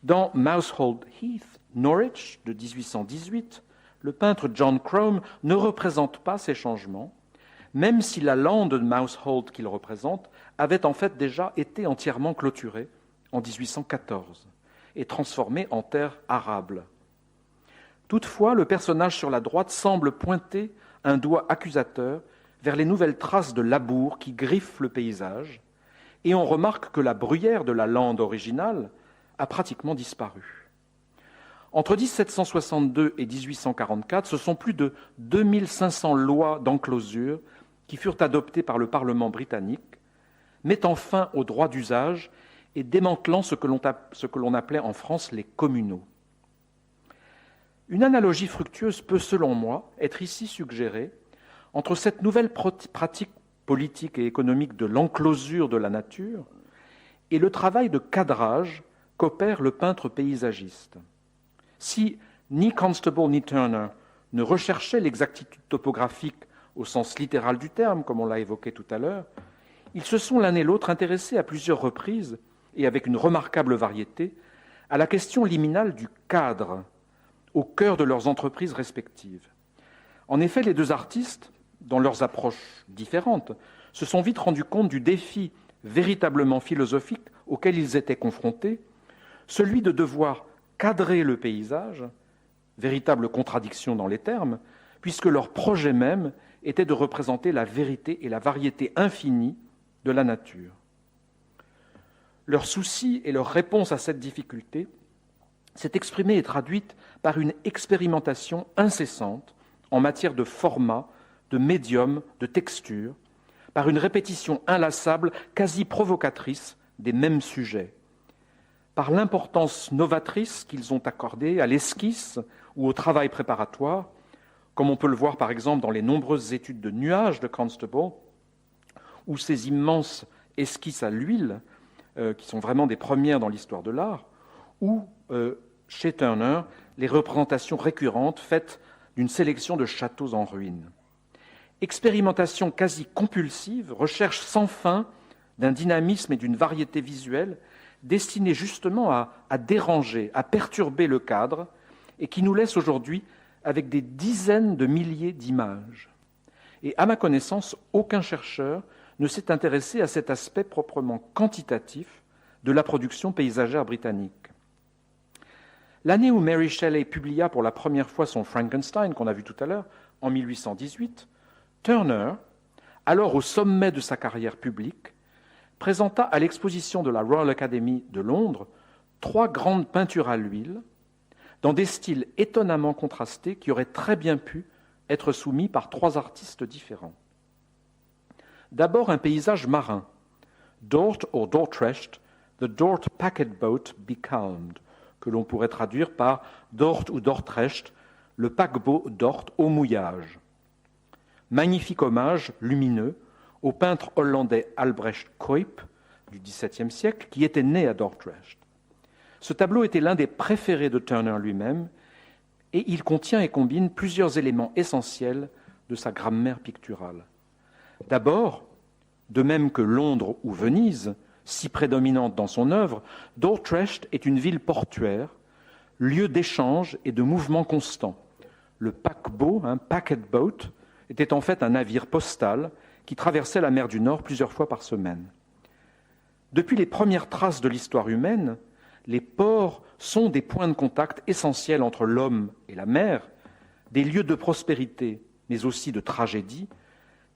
Dans Mousehold Heath, Norwich, de 1818, le peintre John Crome ne représente pas ces changements, même si la lande de Mousehold qu'il représente avait en fait déjà été entièrement clôturée en 1814 et transformée en terre arable. Toutefois, le personnage sur la droite semble pointer un doigt accusateur vers les nouvelles traces de labour qui griffent le paysage, et on remarque que la bruyère de la lande originale a pratiquement disparu. Entre 1762 et 1844, ce sont plus de 2500 lois d'enclosure qui furent adoptées par le Parlement britannique, mettant fin aux droits d'usage et démantelant ce que l'on appelait en France les communaux. Une analogie fructueuse peut, selon moi, être ici suggérée entre cette nouvelle pratique politique et économique de l'enclosure de la nature et le travail de cadrage qu'opère le peintre paysagiste. Si ni Constable ni Turner ne recherchaient l'exactitude topographique au sens littéral du terme, comme on l'a évoqué tout à l'heure, ils se sont l'un et l'autre intéressés à plusieurs reprises, et avec une remarquable variété, à la question liminale du cadre, au cœur de leurs entreprises respectives. En effet, les deux artistes, dans leurs approches différentes, se sont vite rendus compte du défi véritablement philosophique auquel ils étaient confrontés, celui de devoir cadrer le paysage, véritable contradiction dans les termes, puisque leur projet même était de représenter la vérité et la variété infinie de la nature. Leur souci et leur réponse à cette difficulté s'est exprimée et traduite par une expérimentation incessante en matière de format, de médium, de texture, par une répétition inlassable, quasi provocatrice des mêmes sujets, par l'importance novatrice qu'ils ont accordée à l'esquisse ou au travail préparatoire, comme on peut le voir par exemple dans les nombreuses études de nuages de Constable, ou ces immenses esquisses à l'huile, qui sont vraiment des premières dans l'histoire de l'art, ou chez Turner, les représentations récurrentes faites d'une sélection de châteaux en ruine. Expérimentation quasi compulsive, recherche sans fin d'un dynamisme et d'une variété visuelle destinée justement à déranger, à perturber le cadre, et qui nous laisse aujourd'hui avec des dizaines de milliers d'images. Et à ma connaissance, aucun chercheur ne s'est intéressé à cet aspect proprement quantitatif de la production paysagère britannique. L'année où Mary Shelley publia pour la première fois son Frankenstein, qu'on a vu tout à l'heure, en 1818, Turner, alors au sommet de sa carrière publique, présenta à l'exposition de la Royal Academy de Londres 3 grandes peintures à l'huile, dans des styles étonnamment contrastés qui auraient très bien pu être soumis par 3 artistes différents. D'abord un paysage marin, Dort or Dordrecht, the Dort Packet Boat Becalmed, que l'on pourrait traduire par Dort ou Dordrecht, le paquebot Dort au mouillage. Magnifique hommage lumineux au peintre hollandais Albrecht Cuyp du XVIIe siècle, qui était né à Dordrecht. Ce tableau était l'un des préférés de Turner lui-même, et il contient et combine plusieurs éléments essentiels de sa grammaire picturale. D'abord, de même que Londres ou Venise, si prédominante dans son œuvre, Dordrecht est une ville portuaire, lieu d'échange et de mouvement constant. Le paquebot, packet boat, était en fait un navire postal qui traversait la mer du Nord plusieurs fois par semaine. Depuis les premières traces de l'histoire humaine, les ports sont des points de contact essentiels entre l'homme et la mer, des lieux de prospérité, mais aussi de tragédie,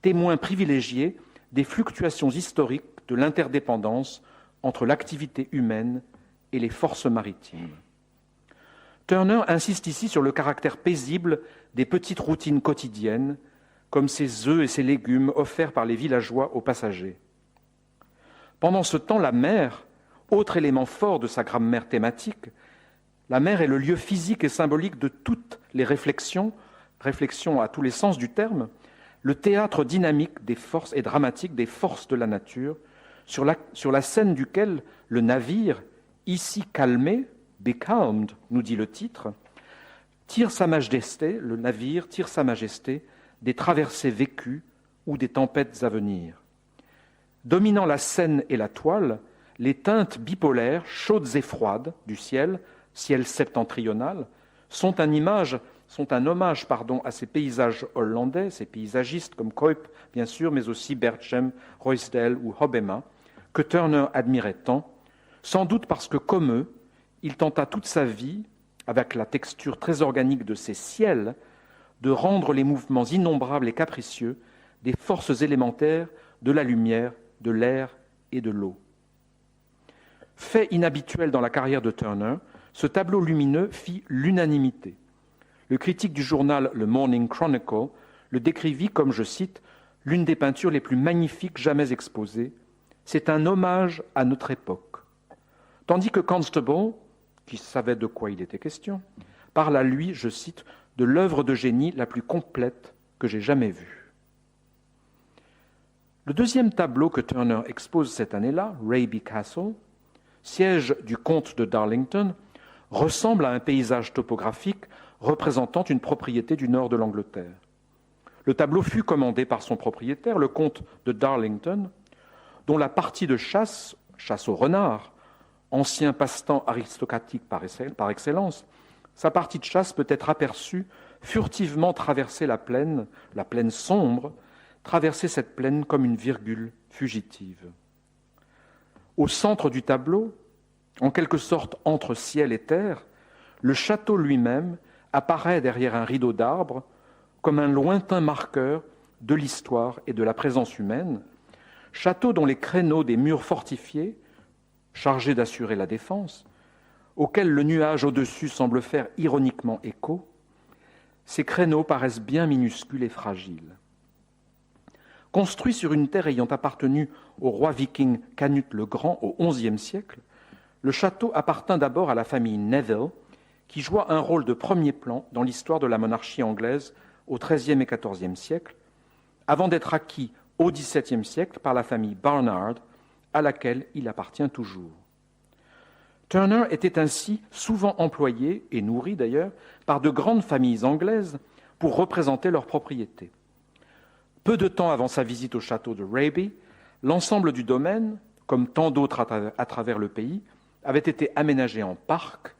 témoins privilégiés des fluctuations historiques de l'interdépendance entre l'activité humaine et les forces maritimes. Turner insiste ici sur le caractère paisible des petites routines quotidiennes, comme ces œufs et ces légumes offerts par les villageois aux passagers. Pendant ce temps, la mer, autre élément fort de sa grammaire thématique, la mer est le lieu physique et symbolique de toutes les réflexions à tous les sens du terme, le théâtre dynamique des forces et dramatique des forces de la nature, sur la scène duquel le navire, ici calmé, becalmed, nous dit le titre, le navire tire sa majesté des traversées vécues ou des tempêtes à venir. Dominant la scène et la toile, les teintes bipolaires, chaudes et froides du ciel septentrional, sont un hommage à ces paysages hollandais, ces paysagistes comme Cuyp, bien sûr, mais aussi Berchem, Ruysdael ou Hobbema, que Turner admirait tant, sans doute parce que, comme eux, il tenta toute sa vie, avec la texture très organique de ces ciels, de rendre les mouvements innombrables et capricieux des forces élémentaires de la lumière, de l'air et de l'eau. Fait inhabituel dans la carrière de Turner, ce tableau lumineux fit l'unanimité. Le critique du journal Le Morning Chronicle le décrivit comme, je cite, « l'une des peintures les plus magnifiques jamais exposées. C'est un hommage à notre époque. » Tandis que Constable, qui savait de quoi il était question, parle à lui, je cite, « de l'œuvre de génie la plus complète que j'ai jamais vue. » Le deuxième tableau que Turner expose cette année-là, Raby Castle, siège du comte de Darlington, ressemble à un paysage topographique représentant une propriété du nord de l'Angleterre. Le tableau fut commandé par son propriétaire, le comte de Darlington, dont la partie de chasse au renard, ancien passe-temps aristocratique par excellence, sa partie de chasse peut être aperçue furtivement traverser la plaine sombre, traverser cette plaine comme une virgule fugitive. Au centre du tableau, en quelque sorte entre ciel et terre, le château lui-même apparaît derrière un rideau d'arbres comme un lointain marqueur de l'histoire et de la présence humaine, château dont les créneaux des murs fortifiés, chargés d'assurer la défense, auxquels le nuage au-dessus semble faire ironiquement écho, ces créneaux paraissent bien minuscules et fragiles. Construit sur une terre ayant appartenu au roi viking Canute le Grand au XIe siècle, le château appartint d'abord à la famille Neville, qui joua un rôle de premier plan dans l'histoire de la monarchie anglaise au XIIIe et XIVe siècle, avant d'être acquis au XVIIe siècle par la famille Barnard, à laquelle il appartient toujours. Turner était ainsi souvent employé, et nourri d'ailleurs, par de grandes familles anglaises pour représenter leurs propriétés. Peu de temps avant sa visite au château de Raby, l'ensemble du domaine, comme tant d'autres à travers le pays, avait été aménagé en parc,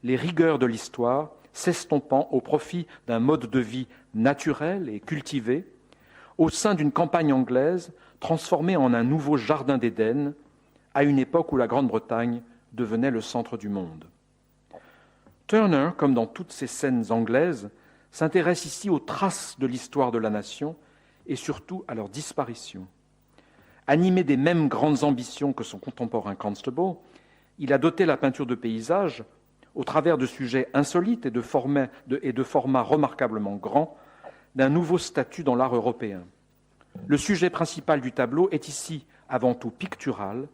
les rigueurs de l'histoire s'estompant au profit d'un mode de vie naturel et cultivé, au sein d'une campagne anglaise transformée en un nouveau jardin d'Éden, à une époque où la Grande-Bretagne devenait le centre du monde. Turner, comme dans toutes ces scènes anglaises, s'intéresse ici aux traces de l'histoire de la nation et surtout à leur disparition. Animé des mêmes grandes ambitions que son contemporain Constable, il a doté la peinture de paysage, au travers de sujets insolites et de formats remarquablement grands, d'un nouveau statut dans l'art européen. Le sujet principal du tableau est ici avant tout pictural,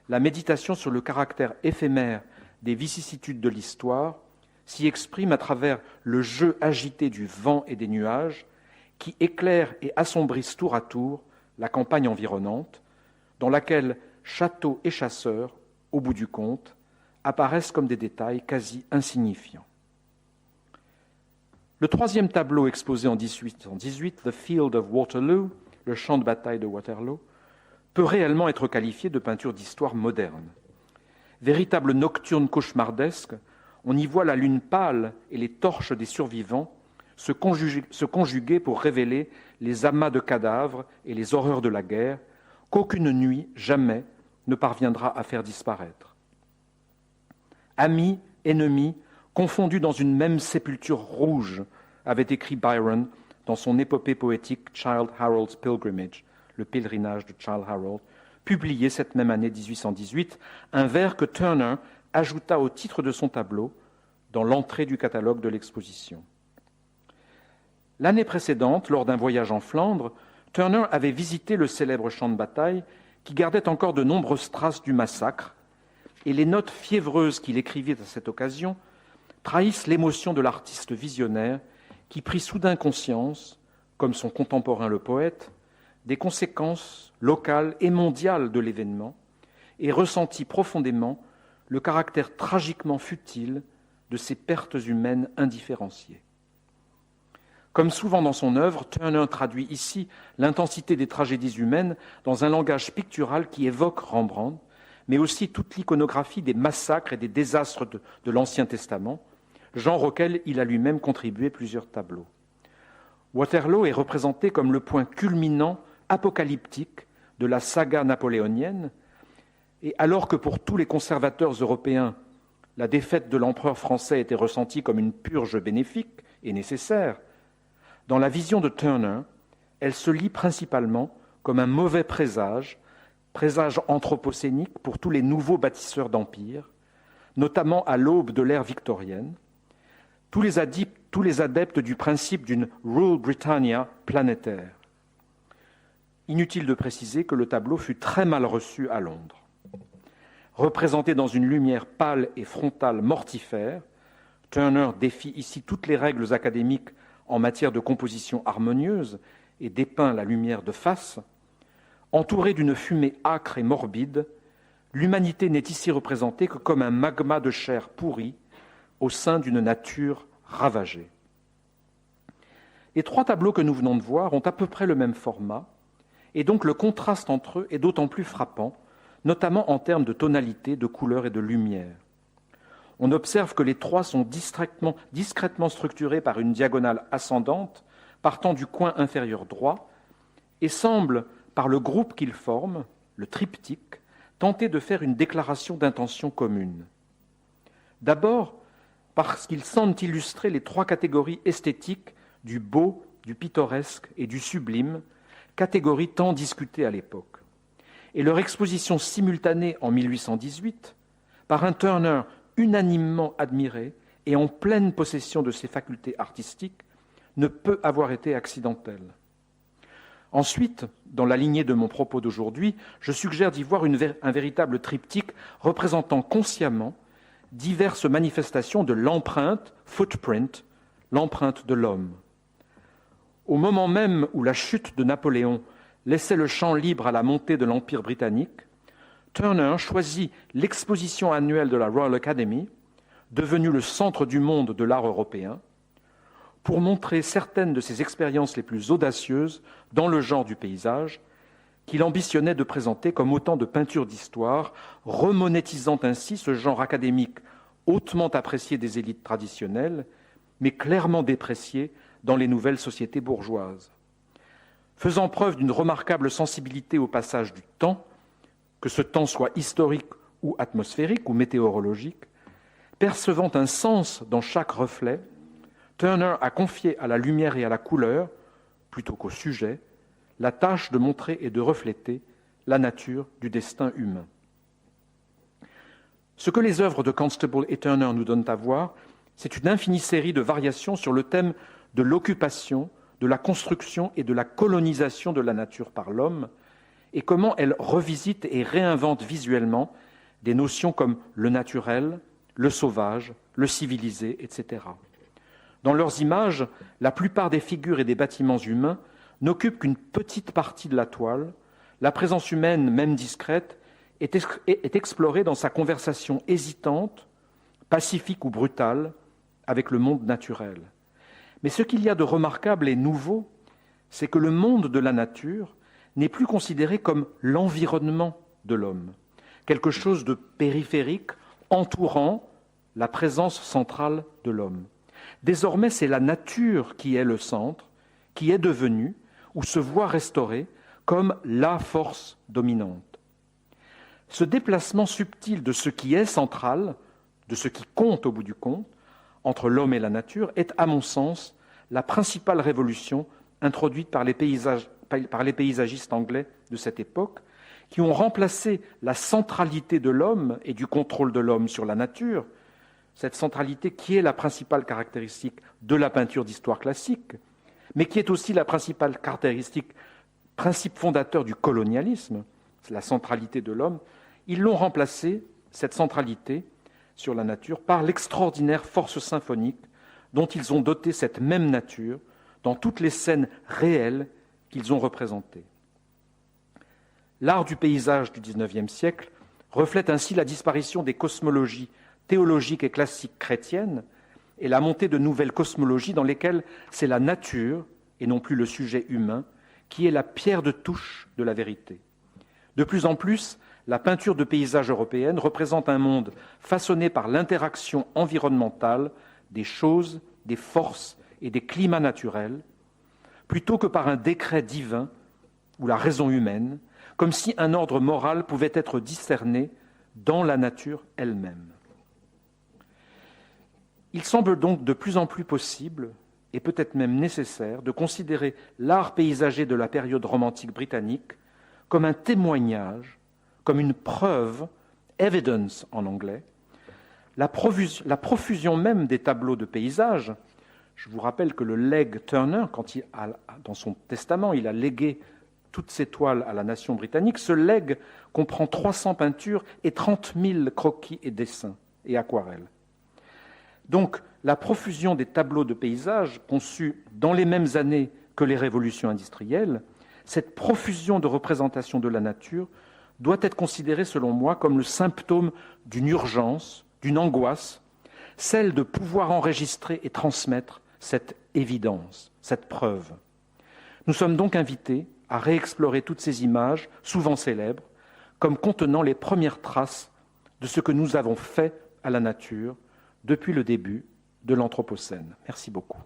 la méditation sur le caractère éphémère des vicissitudes de l'histoire s'y exprime à travers le jeu agité du vent et des nuages qui éclairent et assombrissent tour à tour la campagne environnante, dans laquelle château et chasseurs, au bout du compte, apparaissent comme des détails quasi insignifiants. Le troisième tableau exposé en 1818, The Field of Waterloo, le champ de bataille de Waterloo, peut réellement être qualifié de peinture d'histoire moderne. Véritable nocturne cauchemardesque, on y voit la lune pâle et les torches des survivants se conjuguer pour révéler les amas de cadavres et les horreurs de la guerre qu'aucune nuit, jamais, ne parviendra à faire disparaître. Amis, ennemis, confondus dans une même sépulture rouge, avait écrit Byron dans son épopée poétique Childe Harold's Pilgrimage, le pèlerinage de Childe Harold, publié cette même année 1818, un vers que Turner ajouta au titre de son tableau dans l'entrée du catalogue de l'exposition. L'année précédente, lors d'un voyage en Flandre, Turner avait visité le célèbre champ de bataille qui gardait encore de nombreuses traces du massacre, et les notes fiévreuses qu'il écrivait à cette occasion trahissent l'émotion de l'artiste visionnaire qui prit soudain conscience, comme son contemporain le poète, des conséquences locales et mondiales de l'événement et ressentit profondément le caractère tragiquement futile de ces pertes humaines indifférenciées. Comme souvent dans son œuvre, Turner traduit ici l'intensité des tragédies humaines dans un langage pictural qui évoque Rembrandt, mais aussi toute l'iconographie des massacres et des désastres de l'Ancien Testament, genre auquel il a lui-même contribué plusieurs tableaux. Waterloo est représenté comme le point culminant apocalyptique de la saga napoléonienne, et alors que pour tous les conservateurs européens, la défaite de l'empereur français était ressentie comme une purge bénéfique et nécessaire, dans la vision de Turner, elle se lit principalement comme un mauvais présage anthropocénique pour tous les nouveaux bâtisseurs d'empire, notamment à l'aube de l'ère victorienne, tous les adeptes du principe d'une Rule Britannia planétaire. Inutile de préciser que le tableau fut très mal reçu à Londres. Représenté dans une lumière pâle et frontale mortifère, Turner défie ici toutes les règles académiques en matière de composition harmonieuse et dépeint la lumière de face. Entouré d'une fumée âcre et morbide, l'humanité n'est ici représentée que comme un magma de chair pourrie au sein d'une nature ravagée. Les trois tableaux que nous venons de voir ont à peu près le même format, et donc le contraste entre eux est d'autant plus frappant, notamment en termes de tonalité, de couleur et de lumière. On observe que les trois sont discrètement structurés par une diagonale ascendante partant du coin inférieur droit et semblent, par le groupe qu'ils forment, le triptyque, tenter de faire une déclaration d'intention commune. D'abord, parce qu'ils semblent illustrer les trois catégories esthétiques du beau, du pittoresque et du sublime, catégories tant discutées à l'époque. Et leur exposition simultanée en 1818, par un Turner unanimement admiré et en pleine possession de ses facultés artistiques, ne peut avoir été accidentelle. Ensuite, dans la lignée de mon propos d'aujourd'hui, je suggère d'y voir un véritable triptyque représentant consciemment diverses manifestations de l'empreinte, footprint, l'empreinte de l'homme. Au moment même où la chute de Napoléon laissait le champ libre à la montée de l'Empire britannique, Turner choisit l'exposition annuelle de la Royal Academy, devenue le centre du monde de l'art européen, pour montrer certaines de ses expériences les plus audacieuses dans le genre du paysage, qu'il ambitionnait de présenter comme autant de peintures d'histoire, remonétisant ainsi ce genre académique hautement apprécié des élites traditionnelles, mais clairement déprécié dans les nouvelles sociétés bourgeoises. Faisant preuve d'une remarquable sensibilité au passage du temps, que ce temps soit historique ou atmosphérique ou météorologique, percevant un sens dans chaque reflet, Turner a confié à la lumière et à la couleur, plutôt qu'au sujet, la tâche de montrer et de refléter la nature du destin humain. Ce que les œuvres de Constable et Turner nous donnent à voir, c'est une infinie série de variations sur le thème de l'occupation, de la construction et de la colonisation de la nature par l'homme, et comment elle revisite et réinvente visuellement des notions comme le naturel, le sauvage, le civilisé, etc. Dans leurs images, la plupart des figures et des bâtiments humains n'occupent qu'une petite partie de la toile. La présence humaine, même discrète, est explorée dans sa conversation hésitante, pacifique ou brutale, avec le monde naturel. Mais ce qu'il y a de remarquable et nouveau, c'est que le monde de la nature n'est plus considéré comme l'environnement de l'homme, quelque chose de périphérique entourant la présence centrale de l'homme. Désormais, c'est la nature qui est le centre, qui est devenue, ou se voit restaurée, comme la force dominante. Ce déplacement subtil de ce qui est central, de ce qui compte au bout du compte, entre l'homme et la nature, est, à mon sens, la principale révolution introduite par les paysagistes anglais de cette époque, qui ont remplacé la centralité de l'homme et du contrôle de l'homme sur la nature, cette centralité qui est la principale caractéristique de la peinture d'histoire classique, mais qui est aussi la principale caractéristique, principe fondateur du colonialisme, la centralité de l'homme, ils l'ont remplacé, cette centralité sur la nature, par l'extraordinaire force symphonique dont ils ont doté cette même nature dans toutes les scènes réelles qu'ils ont représentées. L'art du paysage du XIXe siècle reflète ainsi la disparition des cosmologies théologiques et classiques chrétiennes et la montée de nouvelles cosmologies dans lesquelles c'est la nature, et non plus le sujet humain, qui est la pierre de touche de la vérité. De plus en plus, la peinture de paysage européenne représente un monde façonné par l'interaction environnementale des choses, des forces et des climats naturels, plutôt que par un décret divin ou la raison humaine, comme si un ordre moral pouvait être discerné dans la nature elle-même. Il semble donc de plus en plus possible, et peut-être même nécessaire, de considérer l'art paysager de la période romantique britannique comme un témoignage, comme une preuve, evidence en anglais, la profusion même des tableaux de paysage. Je vous rappelle que le legs Turner, dans son testament, il a légué toutes ces toiles à la nation britannique. Ce legs comprend 300 peintures et 30 000 croquis et dessins et aquarelles. Donc, la profusion des tableaux de paysage conçus dans les mêmes années que les révolutions industrielles, cette profusion de représentation de la nature doit être considérée, selon moi, comme le symptôme d'une urgence, d'une angoisse, celle de pouvoir enregistrer et transmettre cette évidence, cette preuve. Nous sommes donc invités à réexplorer toutes ces images, souvent célèbres, comme contenant les premières traces de ce que nous avons fait à la nature depuis le début de l'Anthropocène. Merci beaucoup.